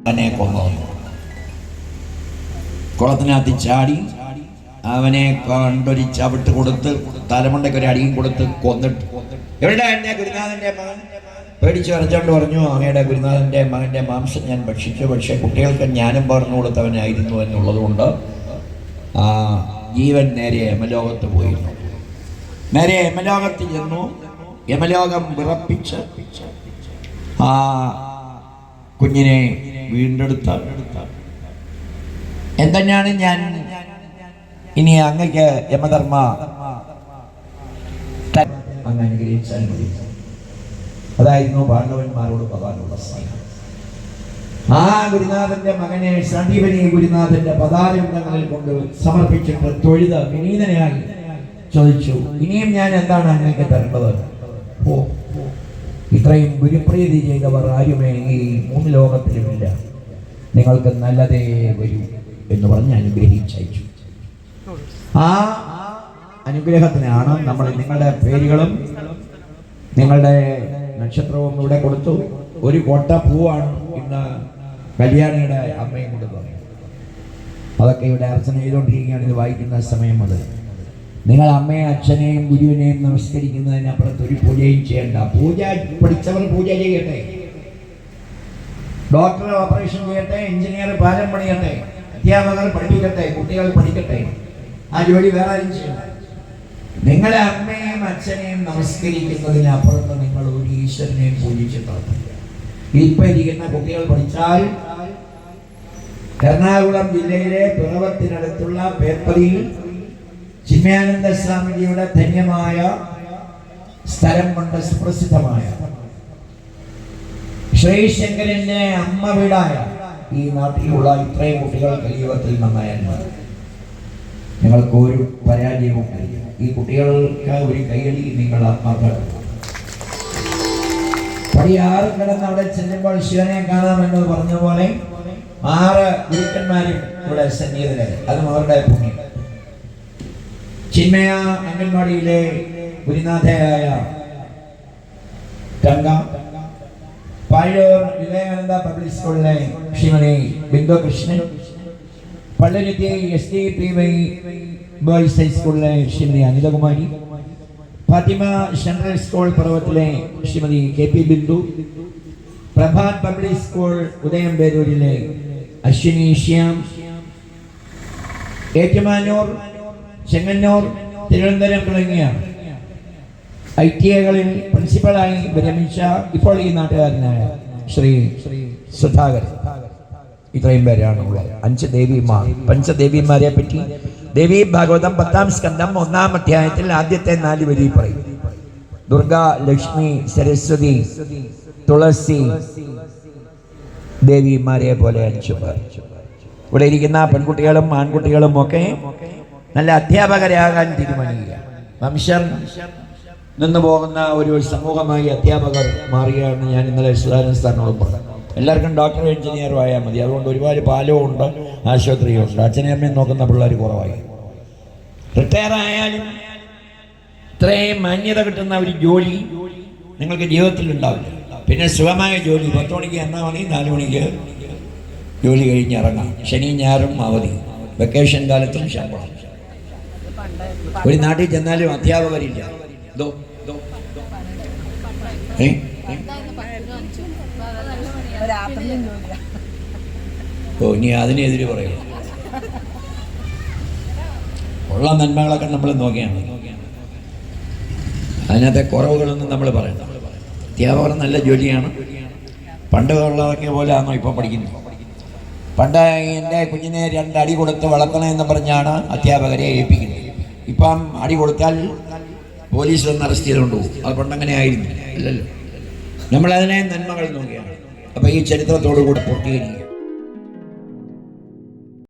അവനെ കൊന്നു. കുളത്തിനകത്ത് ചാടി അവനെ കണ്ടൊരു ചവിട്ട് കൊടുത്ത് തലമുണ്ടയ്ക്ക് ഒരു അടിയും കൊടുത്ത് കൊന്നിട്ട്, എവിടെ എൻ്റെ ഗുരുനാഥൻ്റെ മകൻ? പേടിച്ച് വരച്ചോണ്ട് പറഞ്ഞു, അങ്ങയുടെ ഗുരുനാഥൻ്റെ മകൻ്റെ മാംസം ഞാൻ ഭക്ഷിച്ചു, പക്ഷേ കുട്ടികൾക്ക് ജ്ഞാനം പകർന്നു കൊടുത്തവനായിരുന്നു എന്നുള്ളതുകൊണ്ട് ആ ജീവൻ നേരെ യമലോകത്ത് പോയിരുന്നു. നേരെ യമലോകത്ത് ചെന്നു. യമലോകം വിറപ്പിച്ച് ആ കുഞ്ഞിനെ വീണ്ടെടുത്ത എന്തെന്നാണ് ഞാൻ ഇനി അങ്ങക്ക് യമധർമ്മ അങ്ങ് അനുഗ്രഹിച്ചാൽ മതി. അതായിരുന്നു പാണ്ഡവന്മാരോട് ഭഗവാനുള്ള സ്നേഹം. ആ ഗുരുനാഥന്റെ മകനെ സന്ദീപനി ഗുരുനാഥന്റെ പദാരങ്ങളിൽ കൊണ്ട് സമർപ്പിച്ചിട്ട് തൊഴുത വിനീതനായി ചോദിച്ചു, ഇനിയും ഞാൻ എന്താണ് അങ്ങേക്ക് തരേണ്ടത്? ഓ, ഇത്രയും ഗുരുപ്രീതി ചെയ്തവർ ആരുമേ ഈ 3 ലോകത്തിലുമില്ല, നിങ്ങൾക്ക് നല്ലതേ വരൂ എന്ന് പറഞ്ഞ് അനുഗ്രഹിച്ചയച്ചു. ആ അനുഗ്രഹത്തിനാണ് നമ്മൾ നിങ്ങളുടെ പേരുകളും നിങ്ങളുടെ നക്ഷത്രവും ഇവിടെ കൊടുത്തു. ഒരു കൊട്ട പൂവാണ് ഇന്ന് കല്യാണിയുടെ അമ്മയും കൊണ്ട് പറയുന്നത്. അതൊക്കെ ഇവിടെ അർച്ചന ചെയ്തുകൊണ്ടിരിക്കുകയാണ് ഇത് വായിക്കുന്ന സമയം മുതൽ. നിങ്ങൾ അമ്മയെ അച്ഛനെയും ഗുരുവിനെയും നമസ്കരിക്കുന്നതിനപ്പുറത്ത് ഒരു പൂജയും ചെയ്യണ്ട. പൂജ പഠിച്ചവർ പൂജ ചെയ്യട്ടെ, ഡോക്ടർ ഓപ്പറേഷൻ ചെയ്യട്ടെ, എഞ്ചിനീയർ പാലം പണിയട്ടെ, അധ്യാപകർ പഠിപ്പിക്കട്ടെ, കുട്ടികൾ പഠിക്കട്ടെ, ആ ജോലി വേറെ ആരും ചെയ്യണ്ട. നിങ്ങളെ അമ്മയെയും അച്ഛനെയും നമസ്കരിക്കുന്നതിനപ്പുറത്ത് നിങ്ങൾ ഒരു ഈശ്വരനെയും പൂജിച്ചിട്ടുണ്ട്. ഇപ്പൊ ഇരിക്കുന്ന കുട്ടികൾ പഠിച്ചാൽ എറണാകുളം ജില്ലയിലെ പിറവത്തിനടുത്തുള്ള പേപ്പറിയിൽ ചിന്മയാനന്ദ സ്വാമിജിയുടെ ധന്യമായ സ്ഥലം കൊണ്ട് സുപ്രസിദ്ധമായ ശ്രീശങ്കരന്റെ അമ്മ വീടായ ഈ നാട്ടിലുള്ള ഇത്രയും കുട്ടികൾ കലിയുഗത്തിൽ നന്നായാൽ നിങ്ങൾക്ക് ഒരു പരാജയവും കഴിയും. ഈ കുട്ടികൾക്ക് ഒരു കൈയടി നിങ്ങൾ ആത്മാർത്ഥം. പടി 6 കിടന്ന് അവിടെ ചെല്ലുമ്പോൾ ശിവനെ കാണാമെന്ന് പറഞ്ഞ പോലെ 6 ഗുരുക്കന്മാരും ഇവിടെ സന്നിഹിതരായി. അതും അവരുടെ പുണ്യം. ചിന്മയ അംഗൻവാടിയിലെ ഗുരുനാഥയായ ഗംഗ, പാഴൂർ വിവേകാനന്ദ പബ്ലിക് സ്കൂളിലെ ശ്രീമതി ബിന്ദു കൃഷ്ണൻ, പള്ളുരുത്തി SDPY ബോയ്സ് ഹൈസ്കൂളിലെ ശ്രീമതി അനിതകുമാരി, ഫാത്തിമ സെൻട്രൽ സ്കൂൾ പർവ്വത്തിലെ Shrimati KP Bindu, Prabhat public school ഉദയംപേരൂരിലെ അശ്വിനി ശ്യാം, ഏറ്റുമാനൂർ, ചെങ്ങന്നൂർ, തിരുവനന്തപുരം തുടങ്ങിയ ITIകളിൽ പ്രിൻസിപ്പളായി വിരമിച്ച ഇപ്പോൾ ഈ നാട്ടുകാരനായ ശ്രീ സുധാകരൻ, ഇത്രയും പേരാണ് ഉള്ളത്. 5 ദേവിമാർ. പഞ്ചദേവിമാരെ പറ്റി ദേവി ഭാഗവതം 10-ാം സ്കന്ധം 1-ാം അധ്യായത്തിൽ ആദ്യത്തെ 4 വരി പറയും. ദുർഗ, ലക്ഷ്മി, സരസ്വതി, തുളസി ദേവിമാരെ പോലെ 5 പേർ. ഇവിടെ ഇരിക്കുന്ന പെൺകുട്ടികളും ആൺകുട്ടികളും ഒക്കെ നല്ല അധ്യാപകരാകാൻ തീരുമാനിക്കുക. വംശം നിന്നു പോകുന്ന ഒരു സമൂഹമായി അധ്യാപകർ മാറുകയാണ്. ഞാൻ ഇന്നലെ സുധാകരൻ സാറിനോട് പറഞ്ഞു, എല്ലാവർക്കും ഡോക്ടറും എഞ്ചിനീയറും ആയാൽ മതി. അതുകൊണ്ട് ഒരുപാട് പാലവും ഉണ്ട്, ആശുപത്രിയും ഉണ്ട്. അച്ഛനെയും അമ്മയും നോക്കുന്ന പിള്ളേർ കുറവായി. റിട്ടയർ ആയാലും ഇത്രയും മാന്യത കിട്ടുന്ന ഒരു ജോലി നിങ്ങൾക്ക് ജീവിതത്തിൽ ഉണ്ടാവില്ല. പിന്നെ സുഖമായ ജോലി 10 മണിക്ക് എന്നാൽ മതി, 4 മണിക്ക് ജോലി കഴിഞ്ഞ് ഇറങ്ങാം. ശനിയും ഞായറും അവധി, വെക്കേഷൻ കാലത്തും ശമ്പളം. ഒരു നാട്ടിൽ ചെന്നാലും അധ്യാപകരില്ല. ഇനി അതിനെതിരെ പറയുക. ഉള്ള നന്മകളൊക്കെ നമ്മൾ നോക്കിയാണ്, അതിനകത്തെ കുറവുകളൊന്നും നമ്മൾ പറയണ്ട. അധ്യാപകർ നല്ല ജോലിയാണ്. പണ്ട് ഉള്ളതൊക്കെ പോലെ ആണോ ഇപ്പം പഠിക്കുന്നത്? പണ്ട് എൻ്റെ കുഞ്ഞിനെ 2 അടി കൊടുത്ത് വളർത്തണമെന്ന് പറഞ്ഞാണ് അധ്യാപകരെ ഏൽപ്പിക്കുന്നത്. ഇപ്പം അടി കൊടുത്താൽ പോലീസ് വന്ന് അറസ്റ്റ് ചെയ്തുകൊണ്ട് പോകും. അത് പണ്ടങ്ങനെ ആയിരുന്നു അല്ലല്ലോ. നമ്മളതിനെ നന്മകൾ നോക്കിയാണ്. അപ്പം ഈ ചരിത്രത്തോടു കൂടെ പൂർത്തീകരിക്കുക.